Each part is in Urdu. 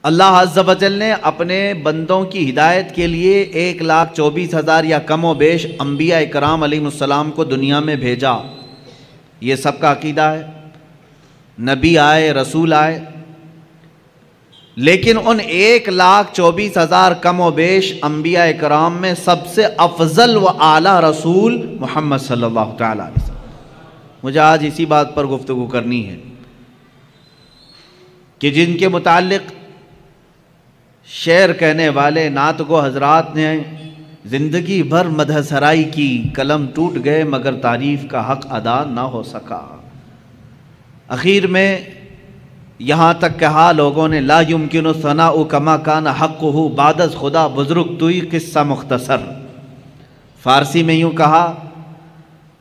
اللہ عز و جل نے اپنے بندوں کی ہدایت کے لیے 1,24,000 یا کم و بیش انبیاء اکرام علیہ السلام کو دنیا میں بھیجا۔ یہ سب کا عقیدہ ہے، نبی آئے، رسول آئے، لیکن ان 1,24,000 کم و بیش انبیاء اکرام میں سب سے افضل و اعلیٰ رسول محمد صلی اللہ تعالیٰ علیہ وسلم۔ مجھے آج اسی بات پر گفتگو کرنی ہے کہ جن کے متعلق شعر کہنے والے نعت گو حضرات نے زندگی بھر مدح سرائی کی، قلم ٹوٹ گئے مگر تعریف کا حق ادا نہ ہو سکا۔ اخیر میں یہاں تک کہا لوگوں نے لا یمکن ثناء کما کان حقہ بعد از خدا بزرگ توئی قصہ مختصر۔ فارسی میں یوں کہا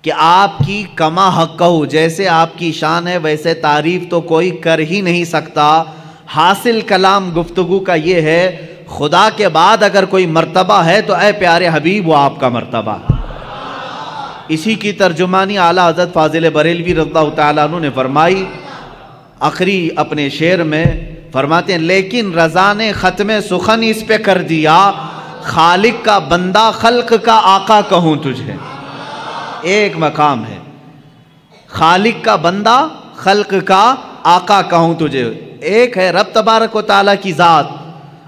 کہ آپ کی کما حقہ، جیسے آپ کی شان ہے ویسے تعریف تو کوئی کر ہی نہیں سکتا۔ حاصل کلام گفتگو کا یہ ہے خدا کے بعد اگر کوئی مرتبہ ہے تو اے پیارے حبیب وہ آپ کا مرتبہ ہے۔ اسی کی ترجمانی اعلیٰ حضرت فاضل بریلوی رضی اللہ تعالیٰ عنہ نے فرمائی آخری اپنے شعر میں، فرماتے ہیں لیکن رضا نے ختم سخن اس پہ کر دیا، خالق کا بندہ خلق کا آقا کہوں تجھے۔ ایک مقام ہے خالق کا بندہ خلق کا آقا کہوں تجھے، ایک ہے رب تبارک و تعالیٰ کی ذات،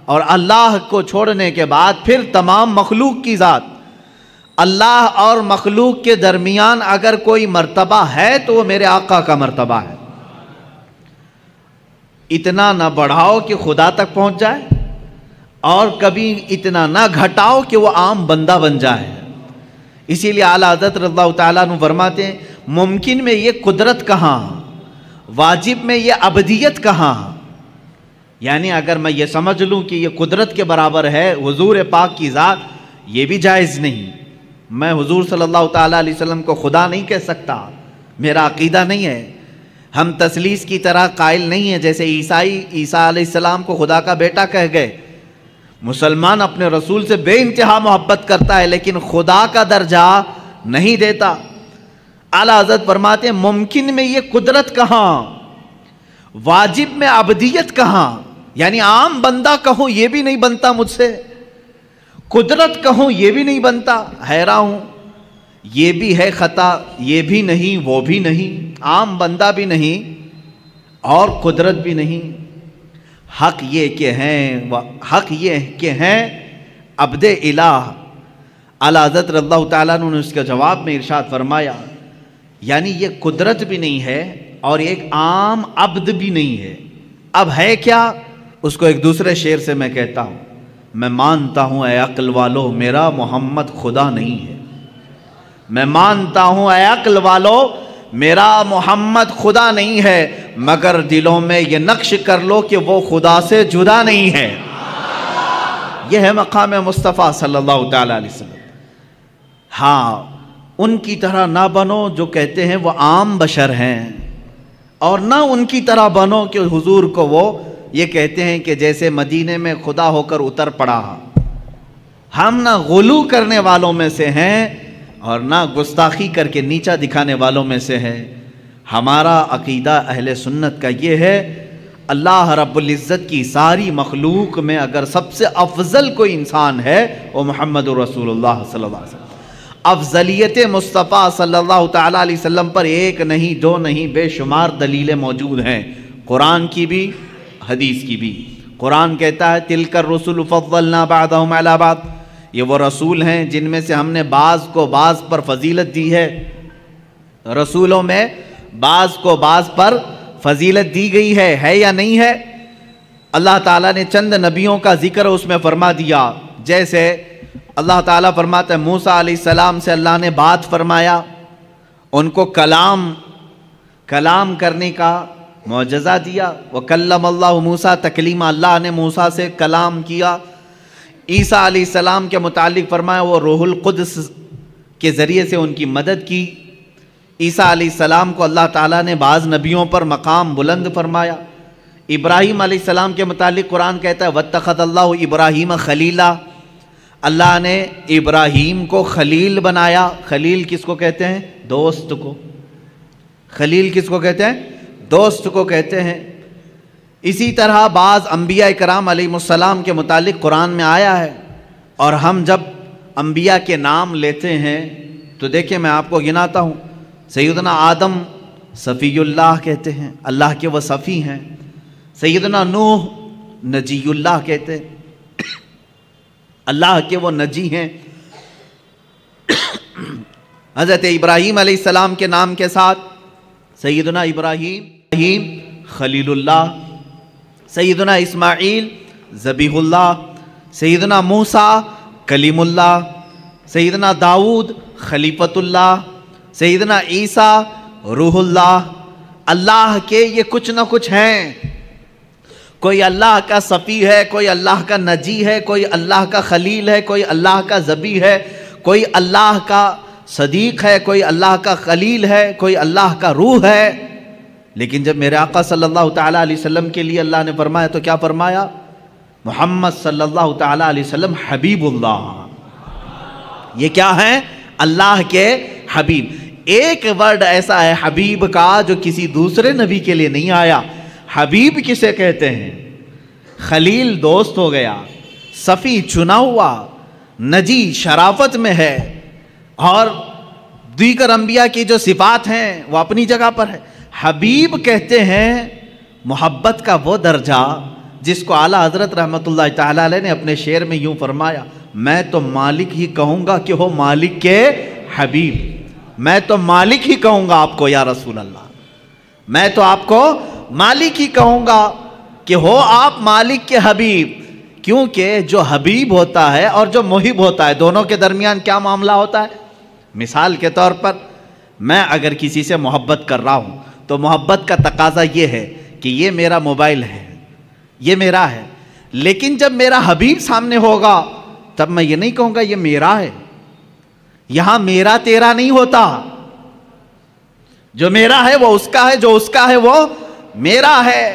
اور اللہ کو چھوڑنے کے بعد پھر تمام مخلوق کی ذات۔ اللہ اور مخلوق کے درمیان اگر کوئی مرتبہ ہے تو وہ میرے آقا کا مرتبہ ہے۔ اتنا نہ بڑھاؤ کہ خدا تک پہنچ جائے، اور کبھی اتنا نہ گھٹاؤ کہ وہ عام بندہ بن جائے۔ اسی لیے اعلیٰ حضرت رضی اللہ تعالیٰ عنہ فرماتے ہیں ممکن میں یہ قدرت کہاں، واجب میں یہ عبدیت کہاں۔ یعنی اگر میں یہ سمجھ لوں کہ یہ قدرت کے برابر ہے حضور پاک کی ذات، یہ بھی جائز نہیں۔ میں حضور صلی اللہ تعالیٰ علیہ وسلم کو خدا نہیں کہہ سکتا، میرا عقیدہ نہیں ہے۔ ہم تثلیث کی طرح قائل نہیں ہیں، جیسے عیسیٰ علیہ السلام کو خدا کا بیٹا کہہ گئے۔ مسلمان اپنے رسول سے بے انتہا محبت کرتا ہے لیکن خدا کا درجہ نہیں دیتا۔ اعلیٰ حضرت فرماتے ہیں ممکن میں یہ قدرت کہاں، واجب میں عبدیت کہاں۔ یعنی عام بندہ کہوں یہ بھی نہیں بنتا مجھ سے، قدرت کہوں یہ بھی نہیں بنتا، حیران ہوں۔ یہ بھی ہے خطا، یہ بھی نہیں وہ بھی نہیں، عام بندہ بھی نہیں اور قدرت بھی نہیں۔ حق یہ کہ ہیں عبد الہ۔ اعلیٰ حضرت رضی اللہ تعالیٰ عنہ نے اس کے جواب میں ارشاد فرمایا یعنی یہ قدرت بھی نہیں ہے اور ایک عام عبد بھی نہیں ہے، اب ہے کیا؟ اس کو ایک دوسرے شعر سے میں کہتا ہوں، میں مانتا ہوں اے عقل والو میرا محمد خدا نہیں ہے، میں مانتا ہوں اے عقل والو میرا محمد خدا نہیں ہے، مگر دلوں میں یہ نقش کر لو کہ وہ خدا سے جدا نہیں ہے۔ یہ ہے مقام مصطفیٰ صلی اللہ تعالیٰ علیہ وسلم۔ ہاں ان کی طرح نہ بنو جو کہتے ہیں وہ عام بشر ہیں، اور نہ ان کی طرح بنو کہ حضور کو وہ یہ کہتے ہیں کہ جیسے مدینے میں خدا ہو کر اتر پڑا۔ ہم نہ غلو کرنے والوں میں سے ہیں اور نہ گستاخی کر کے نیچا دکھانے والوں میں سے ہے۔ ہمارا عقیدہ اہل سنت کا یہ ہے اللہ رب العزت کی ساری مخلوق میں اگر سب سے افضل کوئی انسان ہے وہ محمد رسول اللہ صلی اللہ علیہ وسلم۔ افضلیت مصطفیٰ صلی اللہ تعالیٰ علیہ وسلم پر ایک نہیں دو نہیں بے شمار دلیلیں موجود ہیں، قرآن کی بھی حدیث کی بھی۔ قرآن کہتا ہے تلک الرسل فضلنا بعضهم علی بعض، یہ وہ رسول ہیں جن میں سے ہم نے بعض کو بعض پر فضیلت دی ہے۔ رسولوں میں بعض کو بعض پر فضیلت دی گئی ہے یا نہیں ہے؟ اللہ تعالیٰ نے چند نبیوں کا ذکر اس میں فرما دیا، جیسے اللہ تعالیٰ فرماتا ہے موسیٰ علیہ السلام سے اللہ نے بات فرمایا، ان کو کلام کرنے کا معجزہ دیا۔ وَكَلَّمَ اللَّهُ مُوسَىٰ تَكْلِيمًا، اللہ نے موسیٰ سے کلام کیا۔ عیسیٰ علیہ السلام کے متعلق فرمایا وہ روح القدس کے ذریعے سے ان کی مدد کی۔ عیسیٰ علیہ السلام کو اللہ تعالیٰ نے بعض نبیوں پر مقام بلند فرمایا۔ ابراہیم علیہ السلام کے متعلق قرآن کہتا ہے وَاتَّخَذَ اللَّهُ إِبْرَاهِيمَ خَلِيلًا، اللہ نے ابراہیم کو خلیل بنایا۔ خلیل کس کو کہتے ہیں؟ دوست کو۔ خلیل کس کو کہتے ہیں؟ دوست کو کہتے ہیں۔ اسی طرح بعض انبیاء کرام علیہ السلام کے متعلق قرآن میں آیا ہے، اور ہم جب انبیاء کے نام لیتے ہیں تو دیکھیں میں آپ کو گناتا ہوں، سیدنا آدم صفی اللہ کہتے ہیں، اللہ کے وہ صفی ہیں۔ سیدنا نوح نجی اللہ کہتے ہیں، اللہ کے وہ نجی ہیں۔ حضرت ابراہیم علیہ السلام کے نام کے ساتھ سیدنا ابراہیم خلیل اللہ، سیدنا اسماعیل ذبیح اللہ، سیدنا موسیٰ کلیم اللہ، سیدنا داؤد خلیفۃ اللہ، سیدنا عیسیٰ روح اللہ۔ اللہ کے یہ کچھ نہ کچھ ہیں، کوئی اللہ کا صفی ہے، کوئی اللہ کا نجی ہے، کوئی اللہ کا خلیل ہے، کوئی اللہ کا ذبیح ہے، کوئی اللہ کا صدیق ہے، کوئی اللہ کا خلیل ہے، کوئی اللہ کا روح ہے۔ لیکن جب میرے آقا صلی اللہ تعالیٰ علیہ وسلم کے لیے اللہ نے فرمایا تو کیا فرمایا؟ محمد صلی اللہ تعالیٰ علیہ وسلم حبیب اللہ۔ یہ کیا ہے؟ اللہ کے حبیب۔ ایک ورڈ ایسا ہے حبیب کا جو کسی دوسرے نبی کے لیے نہیں آیا۔ حبیب کسے کہتے ہیں؟ خلیل دوست ہو گیا، صفی چنا ہوا، نجی شرافت میں ہے، اور دیگر انبیاء کی جو صفات ہیں وہ اپنی جگہ پر ہے۔ حبیب کہتے ہیں محبت کا وہ درجہ جس کو اعلیٰ حضرت رحمۃ اللہ تعالیٰ علیہ نے اپنے شعر میں یوں فرمایا، میں تو مالک ہی کہوں گا کہ ہو مالک کے حبیب۔ میں تو مالک ہی کہوں گا آپ کو یا رسول اللہ، میں تو آپ کو مالک ہی کہوں گا کہ ہو آپ مالک کے حبیب، کیونکہ جو حبیب ہوتا ہے اور جو محب ہوتا ہے دونوں کے درمیان کیا معاملہ ہوتا ہے؟ مثال کے طور پر میں اگر کسی سے محبت کر رہا ہوں تو محبت کا تقاضا یہ ہے کہ یہ میرا موبائل ہے، یہ میرا ہے، لیکن جب میرا حبیب سامنے ہوگا تب میں یہ نہیں کہوں گا یہ میرا ہے۔ یہاں میرا تیرا نہیں ہوتا، جو میرا ہے وہ اس کا ہے، جو اس کا ہے وہ میرا ہے۔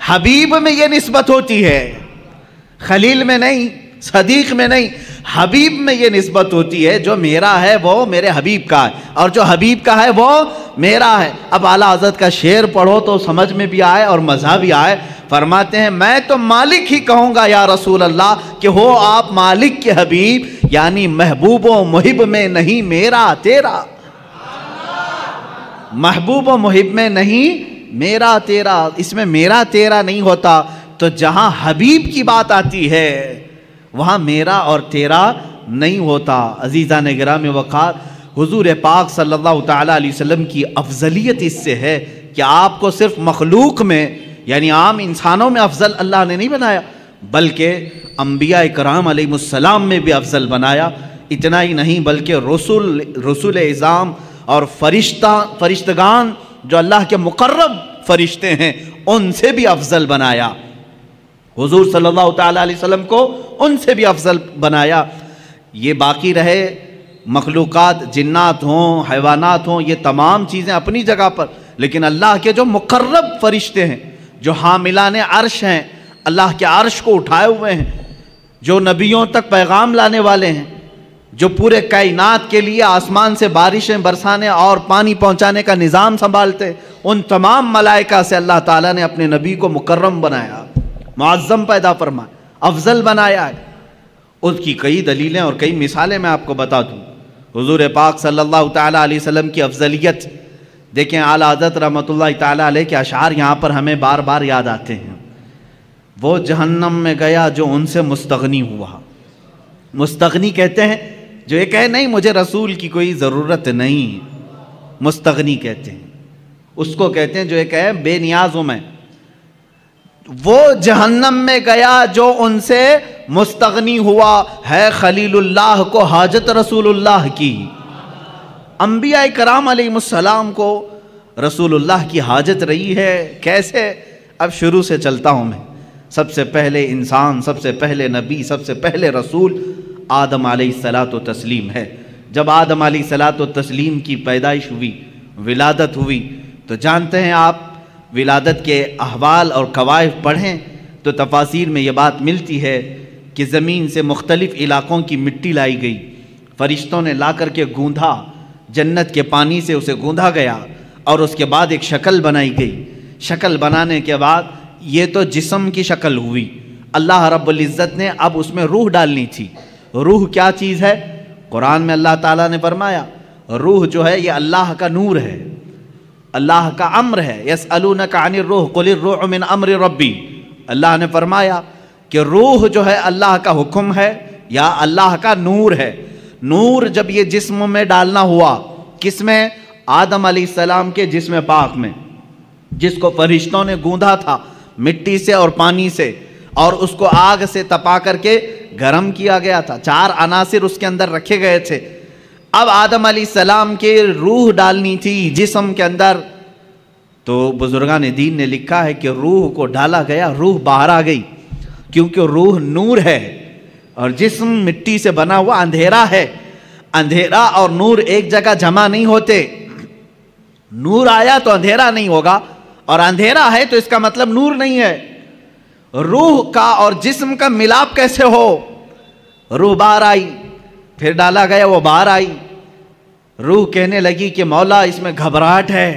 حبیب میں یہ نسبت ہوتی ہے، خلیل میں نہیں، صدیق میں نہیں، حبیب میں یہ نسبت ہوتی ہے، جو میرا ہے وہ میرے حبیب کا ہے، اور جو حبیب کا ہے وہ میرا ہے۔ اب اعلیٰ حضرت کا شعر پڑھو تو سمجھ میں بھی آئے اور مزہ بھی آئے۔ فرماتے ہیں میں تو مالک ہی کہوں گا یا رسول اللہ کہ ہو آپ مالک کے حبیب، یعنی محبوب و محب میں نہیں میرا تیرا، محبوب و محب میں نہیں میرا تیرا، اس میں میرا تیرا نہیں ہوتا۔ تو جہاں حبیب کی بات آتی ہے وہاں میرا اور تیرا نہیں ہوتا۔ عزیزان گرامی وقار، حضور پاک صلی اللہ تعالیٰ علیہ وسلم کی افضلیت اس سے ہے کہ آپ کو صرف مخلوق میں یعنی عام انسانوں میں افضل اللہ نے نہیں بنایا، بلکہ انبیاء کرام علیہ السلام میں بھی افضل بنایا۔ اتنا ہی نہیں بلکہ رسول اعظام اور فرشتگان جو اللہ کے مقرب فرشتے ہیں ان سے بھی افضل بنایا۔ حضور صلی اللہ تعالیٰ علیہ وسلم کو ان سے بھی افضل بنایا۔ یہ باقی رہے مخلوقات، جنات ہوں، حیوانات ہوں، یہ تمام چیزیں اپنی جگہ پر، لیکن اللہ کے جو مقرب فرشتے ہیں، جو حاملان عرش ہیں، اللہ کے عرش کو اٹھائے ہوئے ہیں، جو نبیوں تک پیغام لانے والے ہیں، جو پورے کائنات کے لیے آسمان سے بارشیں برسانے اور پانی پہنچانے کا نظام سنبھالتے، ان تمام ملائکہ سے اللہ تعالیٰ نے اپنے نبی کو مکرم بنایا، معظم پیدا فرمایا، افضل بنایا ہے۔ اس کی کئی دلیلیں اور کئی مثالیں میں آپ کو بتا دوں۔ حضور پاک صلی اللہ تعالیٰ علیہ وسلم کی افضلیت دیکھیں، اعلیٰ حضرت رحمۃ اللہ تعالیٰ علیہ کے اشعار یہاں پر ہمیں بار بار یاد آتے ہیں۔ وہ جہنم میں گیا جو ان سے مستغنی ہوا۔ مستغنی کہتے ہیں جو یہ کہے نہیں مجھے رسول کی کوئی ضرورت نہیں، مستغنی کہتے ہیں اس کو، کہتے ہیں جو یہ کہے بے نیاز ہوں میں۔ وہ جہنم میں گیا جو ان سے مستغنی ہوا، ہے خلیل اللہ کو حاجت رسول اللہ کی۔ انبیاء کرام علیہ السلام کو رسول اللہ کی حاجت رہی ہے۔ کیسے؟ اب شروع سے چلتا ہوں میں۔ سب سے پہلے انسان، سب سے پہلے نبی، سب سے پہلے رسول آدم علیہ الصلاۃ والتسلیم ہے۔ جب آدم علیہ الصلاۃ والتسلیم کی پیدائش ہوئی، ولادت ہوئی، تو جانتے ہیں آپ ولادت کے احوال اور قوائف پڑھیں تو تفاسیر میں یہ بات ملتی ہے کہ زمین سے مختلف علاقوں کی مٹی لائی گئی، فرشتوں نے لا کر کے گوندھا، جنت کے پانی سے اسے گوندھا گیا، اور اس کے بعد ایک شکل بنائی گئی۔ شکل بنانے کے بعد یہ تو جسم کی شکل ہوئی، اللہ رب العزت نے اب اس میں روح ڈالنی تھی۔ روح کیا چیز ہے؟ قرآن میں اللہ تعالیٰ نے فرمایا روح جو ہے یہ اللہ کا نور ہے، اللہ کا امر ہے۔ یسألونک عن الروح قل الروح من امر ربی، اللہ نے فرمایا کہ روح جو ہے اللہ کا حکم ہے یا اللہ کا نور ہے۔ نور جب یہ جسم میں ڈالنا ہوا، کس میں؟ آدم علیہ السلام کے جسم پاک میں، جس کو فرشتوں نے گوندھا تھا مٹی سے اور پانی سے، اور اس کو آگ سے تپا کر کے گرم کیا گیا تھا، 4 عناصر اس کے اندر رکھے گئے تھے۔ اب آدم علیہ السلام کے روح ڈالنی تھی جسم کے اندر، تو بزرگان دین نے لکھا ہے کہ روح کو ڈالا گیا، روح باہر آ گئی، کیونکہ روح نور ہے اور جسم مٹی سے بنا ہوا اندھیرا ہے۔ اندھیرا اور نور ایک جگہ جمع نہیں ہوتے، نور آیا تو اندھیرا نہیں ہوگا، اور اندھیرا ہے تو اس کا مطلب نور نہیں ہے۔ روح کا اور جسم کا ملاپ کیسے ہو؟ روح باہر آئی، پھر ڈالا گیا، وہ باہر آئی، روح کہنے لگی کہ مولا اس میں گھبراہٹ ہے،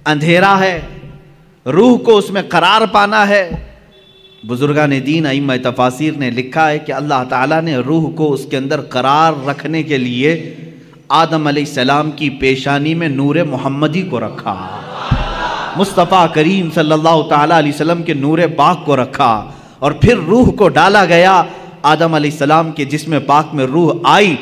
اندھیرا ہے، روح کو اس میں قرار پانا ہے۔ بزرگان دین ائمہ تفاسیر نے لکھا ہے کہ اللہ تعالیٰ نے روح کو اس کے اندر قرار رکھنے کے لیے آدم علیہ السلام کی پیشانی میں نور محمدی کو رکھا، مصطفیٰ کریم صلی اللہ تعالیٰ علیہ وسلم کے نور پاک کو رکھا، اور پھر روح کو ڈالا گیا۔ آدم علیہ السلام کے جسم پاک میں روح آئی،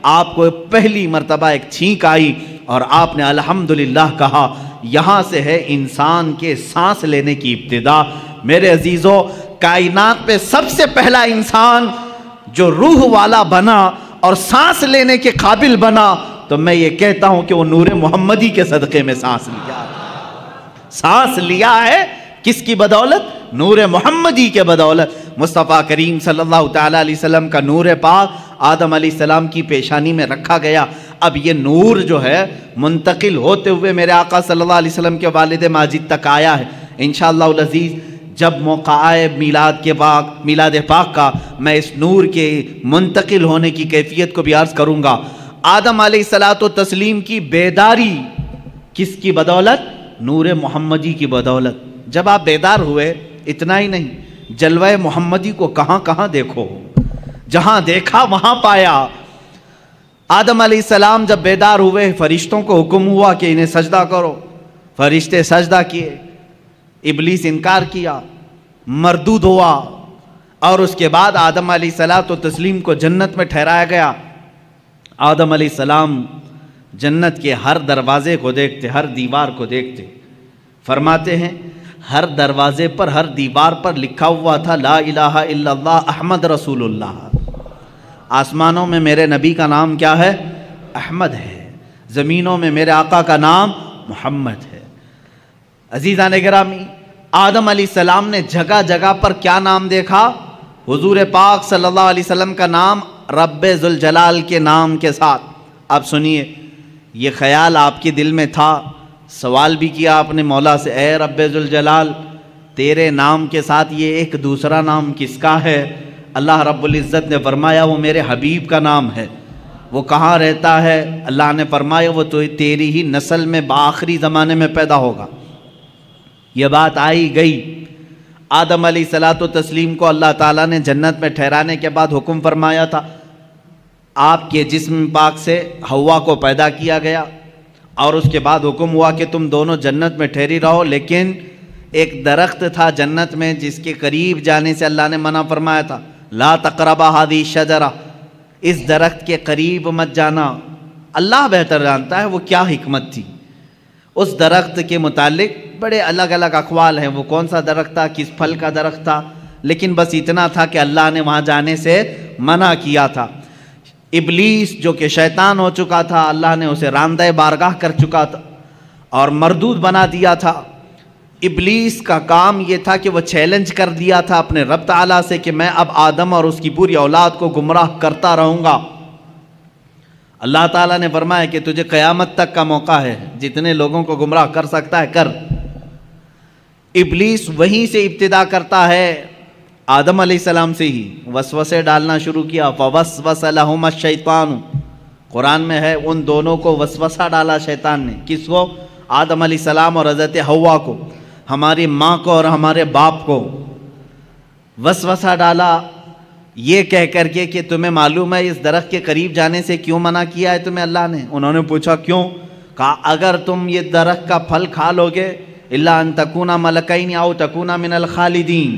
آپ کو پہلی مرتبہ ایک چھینک آئی اور آپ نے الحمدللہ کہا، یہاں سے ہے انسان کے سانس لینے کی ابتدا۔ میرے عزیزو، کائنات پہ سب سے پہلا انسان جو روح والا بنا اور سانس لینے کے قابل بنا، تو میں یہ کہتا ہوں کہ وہ نور محمدی کے صدقے میں سانس لیا، سانس لیا ہے۔ کس کی بدولت؟ نور محمدی کے بدولت۔ مصطفیٰ کریم صلی اللہ تعالیٰ علیہ وسلم کا نور پاک آدم علیہ السلام کی پیشانی میں رکھا گیا۔ اب یہ نور جو ہے منتقل ہوتے ہوئے میرے آقا صلی اللہ علیہ وسلم کے والد ماجد تک آیا ہے۔ انشاءاللہ العزیز جب موقع آئے میلاد پاک کا، میں اس نور کے منتقل ہونے کی کیفیت کو بھی عرض کروں گا۔ آدم علیہ السلام کی بیداری کس کی بدولت؟ نور محمدی کی بدولت۔ جب آپ بیدار ہوئے، اتنا ہی نہیں، جلوہ محمدی کو کہاں کہاں دیکھو، جہاں دیکھا وہاں پایا۔ آدم علیہ السلام جب بیدار ہوئے، فرشتوں کو حکم ہوا کہ انہیں سجدہ کرو، فرشتے سجدہ کیے، ابلیس انکار کیا، مردود ہوا، اور اس کے بعد آدم علیہ السلام کو جنت میں ٹھہرایا گیا۔ آدم علیہ السلام جنت کے ہر دروازے کو دیکھتے، ہر دیوار کو دیکھتے، فرماتے ہیں ہر دروازے پر، ہر دیوار پر لکھا ہوا تھا لا الہ الا اللہ احمد رسول اللہ۔ آسمانوں میں میرے نبی کا نام کیا ہے؟ احمد ہے، زمینوں میں میرے آقا کا نام محمد ہے۔ عزیزان گرامی، آدم علیہ السلام نے جگہ جگہ پر کیا نام دیکھا؟ حضور پاک صلی اللہ علیہ وسلم کا نام رب ذوالجلال کے نام کے ساتھ۔ اب سنیے، یہ خیال آپ کے دل میں تھا، سوال بھی کیا آپ نے مولا سے، اے رب ذوالجلال، تیرے نام کے ساتھ یہ ایک دوسرا نام کس کا ہے؟ اللہ رب العزت نے فرمایا وہ میرے حبیب کا نام ہے۔ وہ کہاں رہتا ہے؟ اللہ نے فرمایا وہ تو تیری ہی نسل میں بآخری زمانے میں پیدا ہوگا۔ یہ بات آئی گئی۔ آدم علیہ السلام کو اللہ تعالیٰ نے جنت میں ٹھہرانے کے بعد حکم فرمایا تھا، آپ کے جسم پاک سے حوا کو پیدا کیا گیا، اور اس کے بعد حکم ہوا کہ تم دونوں جنت میں ٹھہری رہو، لیکن ایک درخت تھا جنت میں جس کے قریب جانے سے اللہ نے منع فرمایا تھا، لا تقربا هذه الشجرہ، اس درخت کے قریب مت جانا۔ اللہ بہتر جانتا ہے وہ کیا حکمت تھی اس درخت کے متعلق۔ بڑے الگ الگ اقوال ہیں، وہ کون سا درخت تھا، کس پھل کا درخت تھا، لیکن بس اتنا تھا کہ اللہ نے وہاں جانے سے منع کیا تھا۔ ابلیس جو کہ شیطان ہو چکا تھا، اللہ نے اسے راندہ بارگاہ کر چکا تھا اور مردود بنا دیا تھا۔ ابلیس کا کام یہ تھا کہ وہ چیلنج کر دیا تھا اپنے رب تعالیٰ سے کہ میں اب آدم اور اس کی پوری اولاد کو گمراہ کرتا رہوں گا۔ اللہ تعالیٰ نے فرمایا کہ تجھے قیامت تک کا موقع ہے، جتنے لوگوں کو گمراہ کر سکتا ہے کر۔ ابلیس وہیں سے ابتدا کرتا ہے، آدم علیہ السلام سے ہی وسوسے ڈالنا شروع کیا۔ فوسوس لہما الشیطان، قرآن میں ہے ان دونوں کو وسوسہ ڈالا شیطان نے۔ کس کو؟ آدم علیہ السلام اور حضرت حوا کو۔ ہماری ماں کو اور ہمارے باپ کو وسوسہ ڈالا یہ کہہ کر کے کہ تمہیں معلوم ہے اس درخت کے قریب جانے سے کیوں منع کیا ہے تمہیں اللہ نے؟ انہوں نے پوچھا کیوں؟ کہا اگر تم یہ درخت کا پھل کھا لو گے الا ان تکونا ملکین او تکونا من الخالدین،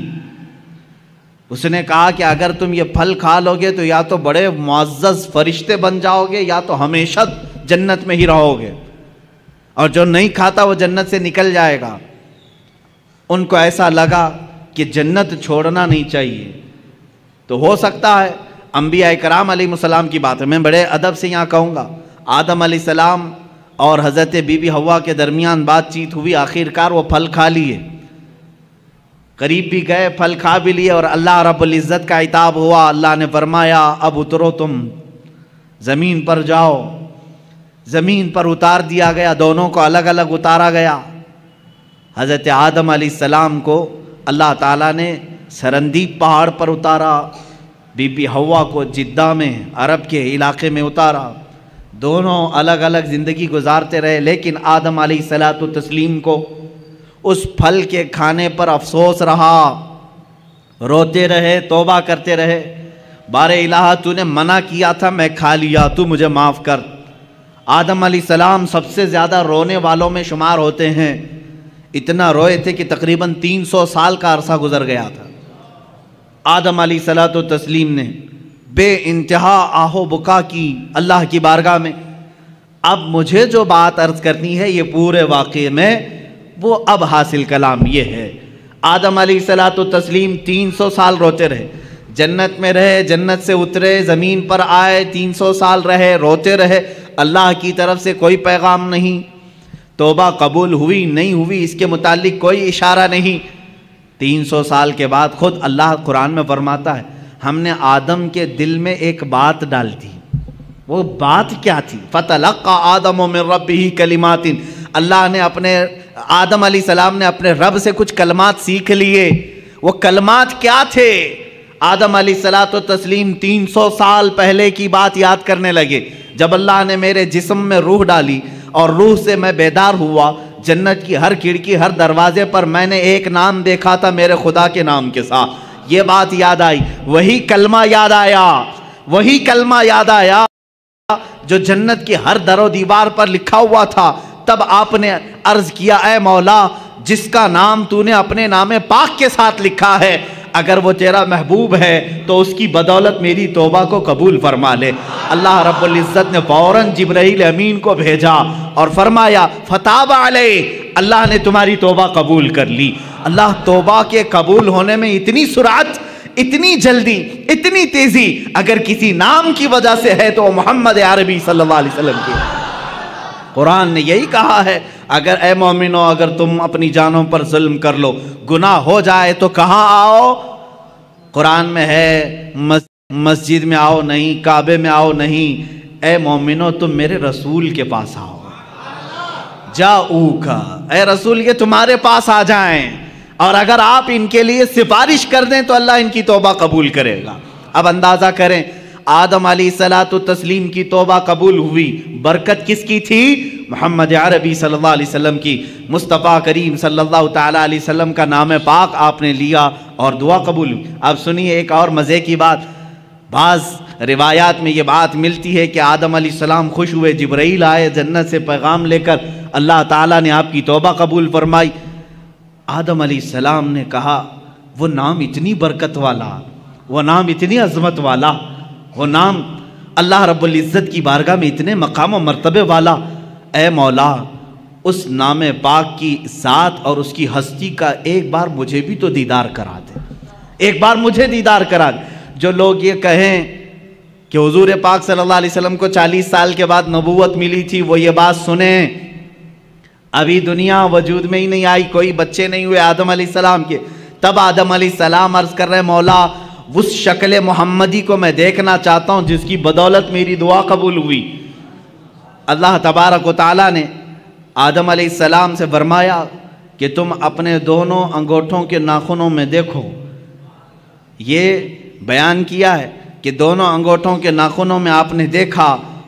اس نے کہا کہ اگر تم یہ پھل کھا لو گے تو یا تو بڑے معزز فرشتے بن جاؤ گے یا تو ہمیشہ جنت میں ہی رہو گے، اور جو نہیں کھاتا وہ جنت سے نکل جائے گا۔ ان کو ایسا لگا کہ جنت چھوڑنا نہیں چاہیے، تو ہو سکتا ہے انبیاء کرام علیہ السلام کی بات ہے، میں بڑے ادب سے یہاں کہوں گا، آدم علیہ السلام اور حضرت بی بی حوا کے درمیان بات چیت ہوئی، آخر کار وہ پھل کھا لیے، قریب بھی گئے، پھل کھا بھی لیے، اور اللہ رب العزت کا عتاب ہوا۔ اللہ نے فرمایا اب اترو، تم زمین پر جاؤ۔ زمین پر اتار دیا گیا، دونوں کو الگ الگ اتارا گیا۔ حضرت آدم علیہ السلام کو اللہ تعالیٰ نے سرندیب پہاڑ پر اتارا، بی بی حوا کو جدہ میں عرب کے علاقے میں اتارا، دونوں الگ الگ زندگی گزارتے رہے، لیکن آدم علیہ السلام کو اس پھل کے کھانے پر افسوس رہا، روتے رہے، توبہ کرتے رہے، بار الہ تو نے منع کیا تھا میں کھا لیا، تو مجھے معاف کر۔ آدم علیہ السلام سب سے زیادہ رونے والوں میں شمار ہوتے ہیں، اتنا روئے تھے کہ تقریباً 300 سال کا عرصہ گزر گیا تھا۔ آدم علیہ السلام نے بے انتہا آہو بکا کی اللہ کی بارگاہ میں۔ اب مجھے جو بات عرض کرنی ہے یہ پورے واقعے میں وہ اب حاصل کلام یہ ہے، آدم علیہ السلام 300 سال روتے رہے، جنت میں رہے، جنت سے اترے، زمین پر آئے، 300 سال رہے، روتے رہے، اللہ کی طرف سے کوئی پیغام نہیں، توبہ قبول ہوئی نہیں ہوئی اس کے متعلق کوئی اشارہ نہیں۔ 300 سال کے بعد خود اللہ قرآن میں فرماتا ہے ہم نے آدم کے دل میں ایک بات ڈال دی۔ وہ بات کیا تھی؟ فَتَلَقَّى آدَمُ مِن رَبِّهِ كَلِمَاتٍ، اللہ نے آدم علیہ السلام نے اپنے رب سے کچھ کلمات سیکھ لیے۔ وہ کلمات کیا تھے؟ آدم علیہ السلام 300 سال پہلے کی بات یاد کرنے لگے، جب اللہ نے میرے جسم میں روح ڈالی اور روح سے میں بیدار ہوا، جنت کی ہر کھڑکی ہر دروازے پر میں نے ایک نام دیکھا تھا میرے خدا کے نام کے ساتھ، یہ بات یاد آئی، وہی کلمہ یاد آیا، وہی کلمہ یاد آیا جو جنت کی ہر در و دیوار پر لکھا ہوا تھا۔ تب آپ نے عرض کیا اے مولا جس کا نام تو نے اپنے نام پاک کے ساتھ لکھا ہے، اگر وہ تیرا محبوب ہے تو اس کی بدولت میری توبہ کو قبول فرما لے۔ اللہ رب العزت نے فوراً جبرائیل امین کو بھیجا اور فرمایا فتاب علیہ، اللہ نے تمہاری توبہ قبول کر لی۔ اللہ توبہ کے قبول ہونے میں اتنی سرعت، اتنی جلدی، اتنی تیزی اگر کسی نام کی وجہ سے ہے تو وہ محمد عربی صلی اللہ علیہ وسلم کی۔ قرآن نے یہی کہا ہے اگر اے مومنو اگر تم اپنی جانوں پر ظلم کر لو، گناہ ہو جائے تو کہاں آؤ؟ قرآن میں ہے مسجد میں آؤ نہیں، کعبے میں آؤ نہیں، اے مومنو تم میرے رسول کے پاس آؤ، جاؤکا، اے رسول یہ تمہارے پاس آ جائیں، اور اگر آپ ان کے لیے سفارش کر دیں تو اللہ ان کی توبہ قبول کرے گا۔ اب اندازہ کریں آدم علیہ السلام کی توبہ قبول ہوئی، برکت کس کی تھی؟ محمد عربی صلی اللہ علیہ وسلم کی۔ مصطفیٰ کریم صلی اللہ تعالیٰ علیہ وسلم کا نام پاک آپ نے لیا اور دعا قبول ہوئی۔ اب سنیے ایک اور مزے کی بات، بعض روایات میں یہ بات ملتی ہے کہ آدم علیہ السلام خوش ہوئے، جبرائیل آئے جنت سے پیغام لے کر، اللہ تعالیٰ نے آپ کی توبہ قبول فرمائی۔ آدم علیہ السلام نے کہا وہ نام اتنی برکت والا، وہ نام اتنی عظمت والا، وہ نام اللہ رب العزت کی بارگاہ میں اتنے مقام و مرتبے والا، اے مولا اس نام پاک کی ذات اور اس کی ہستی کا ایک بار مجھے بھی تو دیدار کرا دے، ایک بار مجھے دیدار کرا دے۔ جو لوگ یہ کہیں کہ حضور پاک صلی اللہ علیہ وسلم کو 40 سال کے بعد نبوت ملی تھی، وہ یہ بات سنیں، ابھی دنیا وجود میں ہی نہیں آئی، کوئی بچے نہیں ہوئے آدم علیہ السلام کے، تب آدم علیہ السلام عرض کر رہے مولا اس شکل محمدی کو میں دیکھنا چاہتا ہوں جس کی بدولت میری دعا قبول ہوئی۔ اللہ تبارک و تعالیٰ نے آدم علیہ السلام سے فرمایا کہ تم اپنے دونوں انگوٹھوں کے ناخنوں میں دیکھو، یہ بیان کیا ہے کہ دونوں انگوٹھوں کے ناخنوں میں آپ نے دیکھا